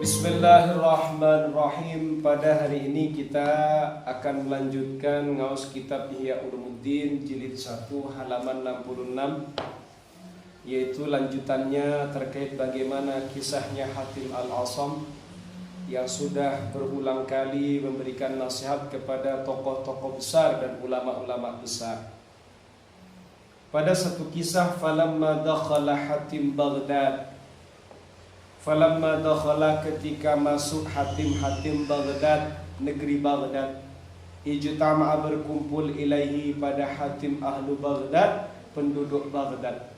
Bismillahirrahmanirrahim. Pada hari ini kita akan melanjutkan ngaus kitab Ihya Ulumuddin jilid 1 halaman 66, yaitu lanjutannya terkait bagaimana kisahnya Hatim Al-Asam yang sudah berulang kali memberikan nasihat kepada tokoh-tokoh besar dan ulama-ulama besar. Pada satu kisah, falamma dakhala Hatim Baghdad, falamma dakhala, ketika masuk Hatim Baghdad, negeri Baghdad, ijtama'a, berkumpul ilaihi, pada Hatim ahlu Baghdad, penduduk Baghdad.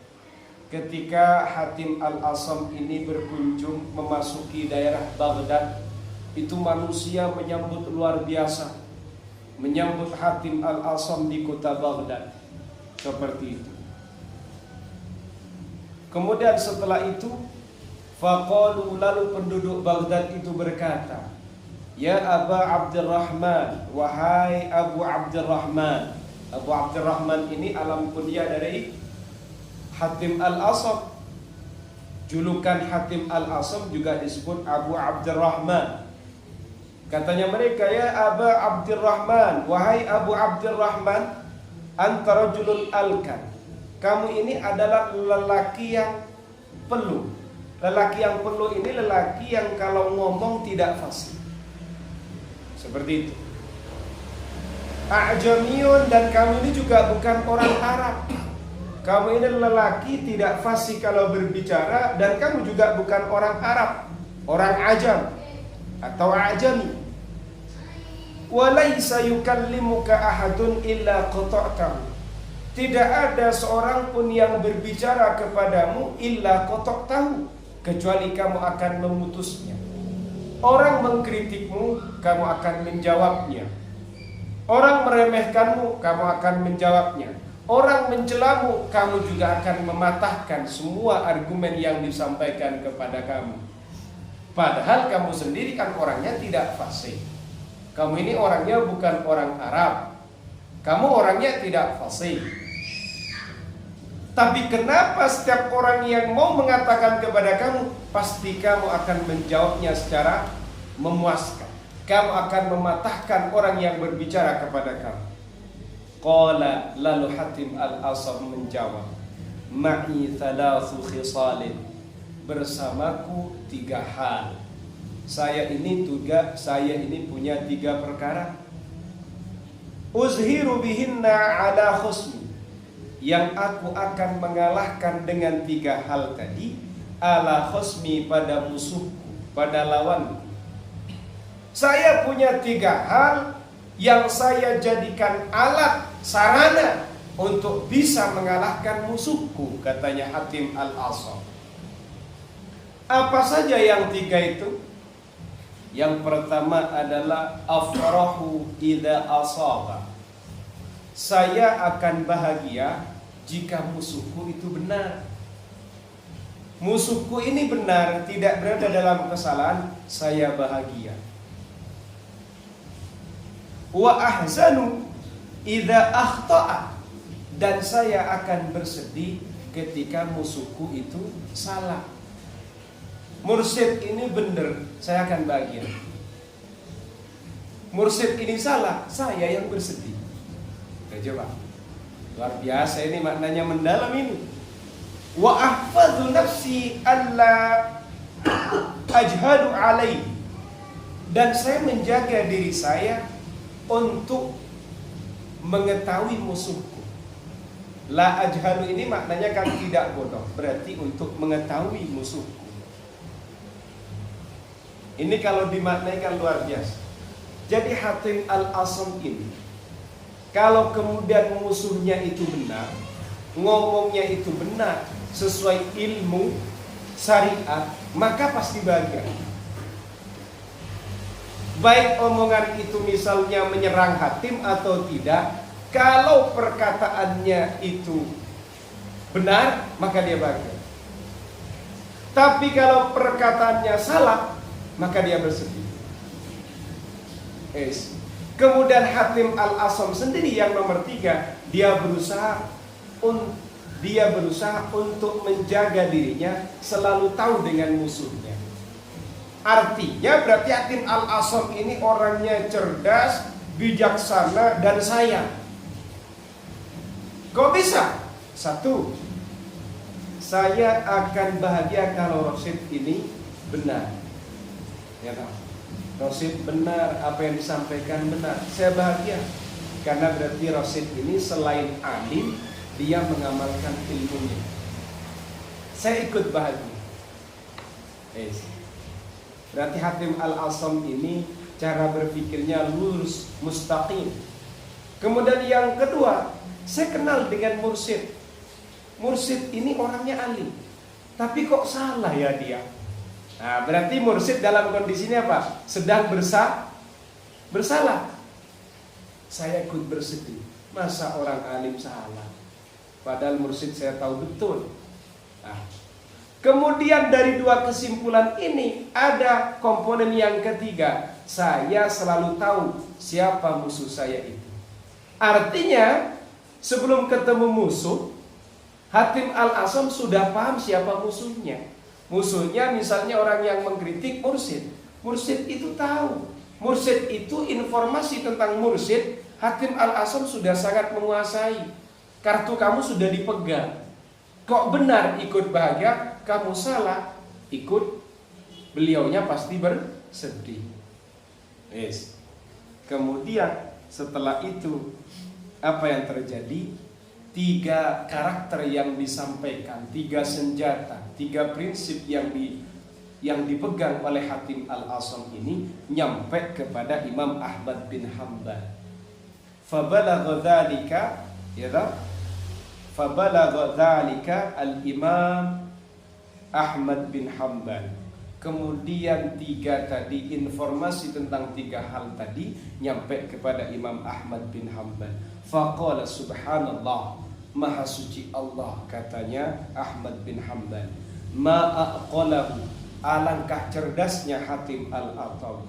Ketika Hatim Al-Asam ini berkunjung memasuki daerah Baghdad, itu manusia menyambut luar biasa, menyambut Hatim Al-Asam di kota Baghdad. Seperti itu. Kemudian setelah itu, faqalu, lalu penduduk Baghdad itu berkata, ya Aba Abdurrahman, wahai Abu Abdurrahman. Abu Abdurrahman ini alam kunyah dari Hatim Al-Asam. Julukan Hatim Al-Asam juga disebut Abu Abdurrahman. Katanya mereka, ya Aba Abdurrahman, wahai Abu Abdurrahman, anta rajulun alkan, kamu ini adalah lelaki yang peluh. Lelaki yang peluh ini lelaki yang kalau ngomong tidak fasih. Seperti itu. A'jamiyun, dan kamu ini juga bukan orang Arab. Kamu ini lelaki tidak fasih kalau berbicara, dan kamu juga bukan orang Arab, orang Ajam atau Ajami. Walaysa yukallimuka ahadun illa qata'tahu, tidak ada seorang pun yang berbicara kepadamu illa qata'tahu, kecuali kamu akan memutusnya. Orang mengkritikmu, kamu akan menjawabnya. Orang meremehkanmu, kamu akan menjawabnya. Orang mencelamu, kamu juga akan mematahkan semua argumen yang disampaikan kepada kamu. Padahal kamu sendiri kan orangnya tidak fasih. Kamu ini orangnya bukan orang Arab. Kamu orangnya tidak fasih. Tapi kenapa setiap orang yang mau mengatakan kepada kamu, pasti kamu akan menjawabnya secara memuaskan. Kamu akan mematahkan orang yang berbicara kepada kamu. Qala, lalu Hatim Al-Asam menjawab, ma'i thalathu khisalin, bersamaku 3 hal. Saya ini punya 3 perkara. Uzhiru bihinna ala khusmi, yang aku akan mengalahkan dengan 3 hal tadi, ala khusmi, pada musuhku, pada lawanku. Saya punya 3 hal yang saya jadikan alat, sarana untuk bisa mengalahkan musuhku, katanya Hatim Al-Asam. Apa saja yang 3 itu? Yang pertama adalah afrahu idza asaba, saya akan bahagia jika musuhku itu benar. Musuhku ini benar, tidak berada dalam kesalahan, saya bahagia. Wa ahzanu idza akhta'a, dan saya akan bersedih ketika musuhku itu salah. Mursyid ini benar, saya akan bahagia. Mursyid ini salah, saya yang bersedih. Coba, luar biasa ini, maknanya mendalam ini. Wa ahfadhu nafsi alla ajhadu alaihi, dan saya menjaga diri saya untuk mengetahui musuhku. La ajhadu ini maknanya kan tidak bodoh, berarti untuk mengetahui musuhku. Ini kalau dimaknaikan luar biasa. Jadi Hatim Al-Asam ini, kalau kemudian musuhnya itu benar, ngomongnya itu benar, sesuai ilmu syariat, maka pasti bahagia. Baik omongan itu misalnya menyerang Hatim atau tidak, kalau perkataannya itu benar, maka dia bahagia. Tapi kalau perkataannya salah, maka dia bersedih. Kemudian Hatim Al-Asam sendiri yang nomor 3, dia berusaha untuk menjaga dirinya selalu tahu dengan musuhnya. Artinya berarti Hatim Al-Asam ini orangnya cerdas, bijaksana, dan sayang. Kok bisa? Satu, saya akan bahagia kalau Rosid ini benar. Ya kan? Rosid benar, apa yang disampaikan benar. Saya bahagia karena berarti Rosid ini selain alim, dia mengamalkan ilmunya. Saya ikut bahagia. Berarti Hatim Al-Asam ini cara berpikirnya lurus, mustaqim. Kemudian yang kedua, saya kenal dengan mursyid. Mursyid ini orangnya alim, tapi kok salah ya dia. Nah, berarti mursyid dalam kondisinya apa? Sedang bersalah. Saya ikut bersedih. Masa orang alim salah? Padahal mursyid saya tahu betul. Nah, kemudian dari dua kesimpulan ini ada komponen yang ketiga. Saya selalu tahu siapa musuh saya itu. Artinya sebelum ketemu musuh, Hatim Al-Asam sudah paham siapa musuhnya. Musuhnya misalnya orang yang mengkritik mursyid. Mursyid itu tahu. Mursyid itu informasi tentang mursyid, Hatim Al-Asam sudah sangat menguasai. Kartu kamu sudah dipegang. Kok benar ikut bahagia, kamu salah ikut, beliaunya pasti bersedih. Yes. Kemudian setelah itu apa yang terjadi? 3 karakter yang disampaikan, 3 senjata, 3 prinsip yang dipegang oleh Hatim Al-Asam ini nyampe kepada Imam Ahmad bin Hanbal. Fabalagha dzalika, ya tak? Fabalagha dzalika al-Imam Ahmad bin Hanbal. Kemudian 3 tadi, informasi tentang 3 hal tadi nyampe kepada Imam Ahmad bin Hanbal. Faqala subhanallah, maha suci Allah, katanya Ahmad bin Hanbal. Ma'aqalahu, alangkah cerdasnya Hatim Al-Asam.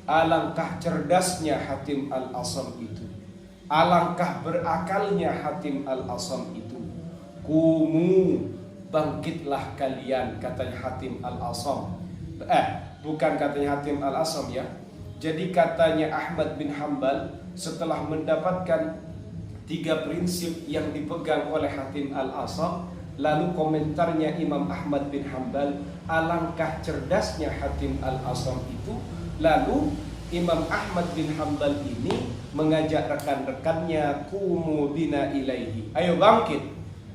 Alangkah cerdasnya Hatim Al-Asam itu. Alangkah berakalnya Hatim Al-Asam itu. Kumu, bangkitlah kalian, katanya Hatim Al-Asam. Bukan katanya Hatim Al-Asam ya. Jadi katanya Ahmad bin Hanbal setelah mendapatkan 3 prinsip yang dipegang oleh Hatim Al-Asam, lalu komentarnya Imam Ahmad bin Hanbal, alangkah cerdasnya Hatim Al-Asam itu. Lalu Imam Ahmad bin Hanbal ini mengajak rekan-rekannya, kumu bina ilaihi, ayo bangkit,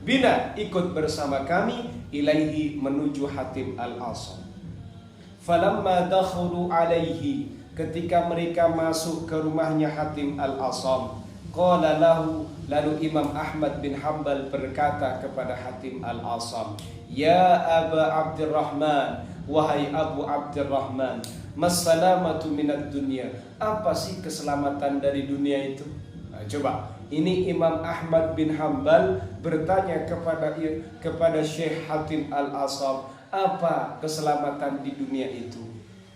bina, ikut bersama kami, ilaihi, menuju Hatim Al-Asam. Falamma dakhalu alaihi, ketika mereka masuk ke rumahnya Hatim Al-Asam, qala lahu, lalu Imam Ahmad bin Hanbal berkata kepada Hatim Al-Asam, ya Aba Abdurrahman, wahai Abu Abdurrahman, massalamatu minad dunya, apa sih keselamatan dari dunia itu? Nah, coba, ini Imam Ahmad bin Hanbal bertanya kepada Syekh Hatim Al-Asam, apa keselamatan di dunia itu?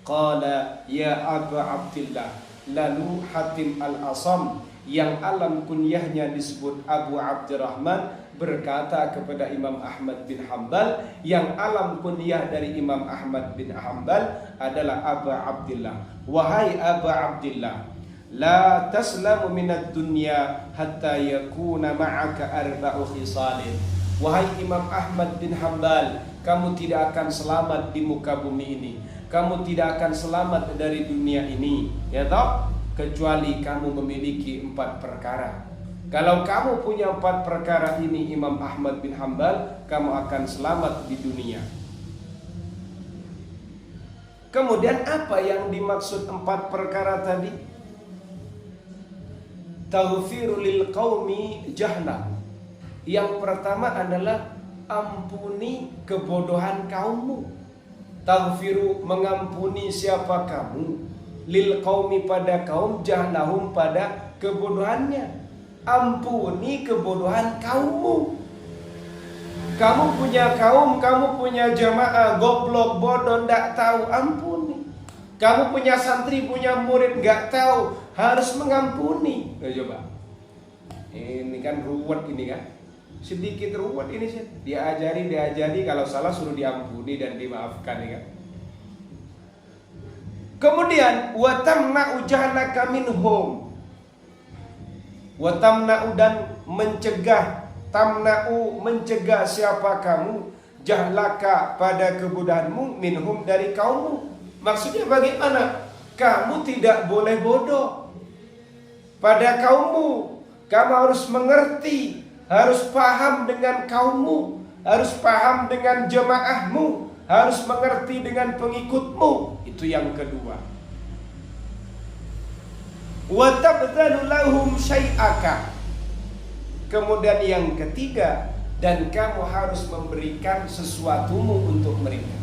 Qala ya Abu Abdillah, lalu Hatim Al-Asam yang alam kunyahnya disebut Abu Abdurrahman berkata kepada Imam Ahmad bin Hanbal, yang alam kunyah dari Imam Ahmad bin Hanbal adalah Abu Abdillah, wahai Abu Abdillah, la taslamu minad dunya hatta yakuna ma'aka arba'u khisalin. Wahai Imam Ahmad bin Hanbal, kamu tidak akan selamat di muka bumi ini, kamu tidak akan selamat dari dunia ini, ya toh, kecuali kamu memiliki 4 perkara. Kalau kamu punya 4 perkara ini, Imam Ahmad bin Hanbal, kamu akan selamat di dunia. Kemudian apa yang dimaksud 4 perkara tadi? Taghfiru lil qaumi jahlah. Yang pertama adalah ampuni kebodohan kaummu. Taghfiru, mengampuni siapa kamu? Lil qaumi, pada kaum, jahlahum, pada kebodohannya. Ampuni kebodohan kaummu. Kamu punya kaum, kamu punya jamaah goblok, bodoh, ndak tahu, ampuni. Kamu punya santri, punya murid, nggak tahu, harus mengampuni. Coba, ini kan ruwet ini kan, sedikit ruwet ini sih. Diajari, kalau salah suruh diampuni dan dimaafkan ya kan. Kemudian wa tamna'u jahlaka minhum. Wa tamna'u dan mencegah, tamna'u mencegah siapa kamu, jahlaka pada kebodohanmu, minhum dari kaummu. Maksudnya bagaimana? Kamu tidak boleh bodoh pada kaummu. Kamu harus mengerti, harus paham dengan kaummu, harus paham dengan jemaahmu, harus mengerti dengan pengikutmu. Itu yang kedua. Wa tabdhalu lahum syai'aka. Kemudian yang ketiga, dan kamu harus memberikan sesuatumu untuk mereka.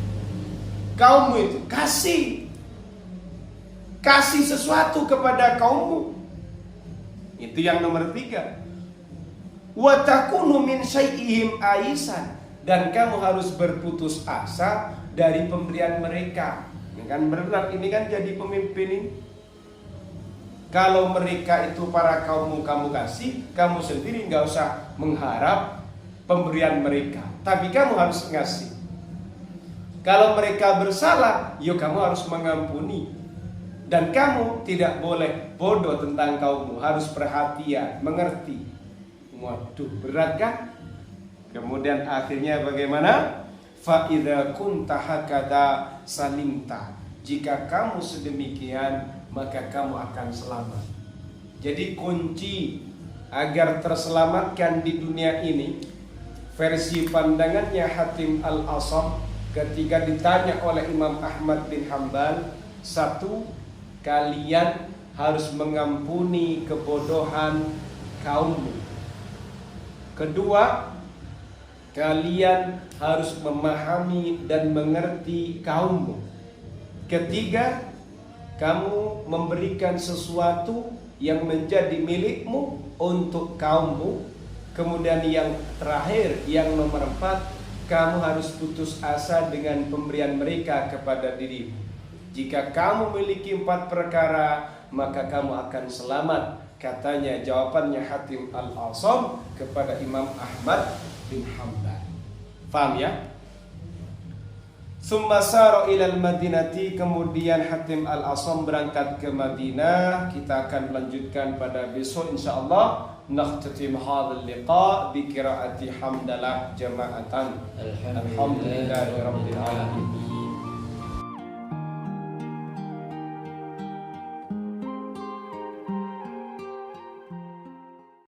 Kaummu itu kasih sesuatu kepada kaummu. Itu yang nomor 3. Wa takunu min syai'ihim aisan, dan kamu harus berputus asa dari pemberian mereka. Ini kan berat, ini kan jadi pemimpin ini. Kalau mereka itu para kaummu kamu kasih, kamu sendiri nggak usah mengharap pemberian mereka, tapi kamu harus ngasih. Kalau mereka bersalah, yuk kamu harus mengampuni. Dan kamu tidak boleh bodoh tentang kaummu, harus perhatian, mengerti. Waduh, berat kan? Kemudian akhirnya bagaimana? Fa idza kunta hakada salimta. Jika kamu sedemikian, maka kamu akan selamat. Jadi kunci agar terselamatkan di dunia ini, versi pandangannya Hatim Al-Asam ketika ditanya oleh Imam Ahmad bin Hanbal, 1, kalian harus mengampuni kebodohan kaummu. 2, kalian harus memahami dan mengerti kaummu. 3, kamu memberikan sesuatu yang menjadi milikmu untuk kaummu. Kemudian yang terakhir, yang nomor 4, kamu harus putus asa dengan pemberian mereka kepada dirimu. Jika kamu memiliki 4 perkara, maka kamu akan selamat. Katanya jawabannya Hatim Al-Asam kepada Imam Ahmad bin Hanbal. Faham ya? Summa sara ilal Madinati, kemudian Hatim Al-Asam berangkat ke Madinah. Kita akan melanjutkan pada besok insyaallah. Nakhtatim hadzal liqa bi qiraati hamdalah jama'atan. Alhamdulillahirabbil alamin.